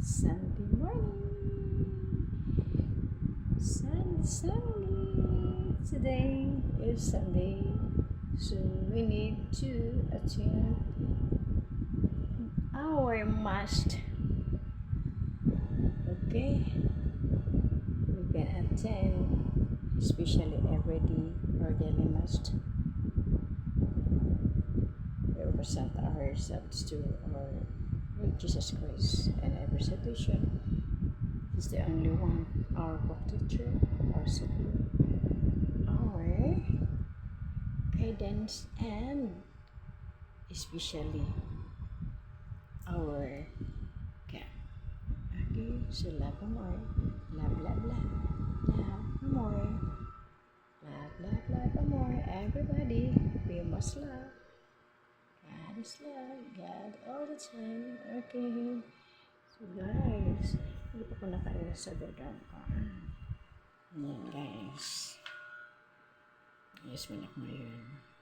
Sunday morning. Sunday. Today is Sunday, so we need to attend our must. Okay, we can attend, especially every day or daily must. We represent ourselves to our Lord Jesus Christ and every situation. He's the only one, our protector, our savior, our guidance, and especially our God. Okay, so love more. Love more. Love more. Everybody, we must love. God is love. God all the time. Okay. So guys, hindi pa ko nakain sa background ko. Ayan guys. Yes, manak mo yun.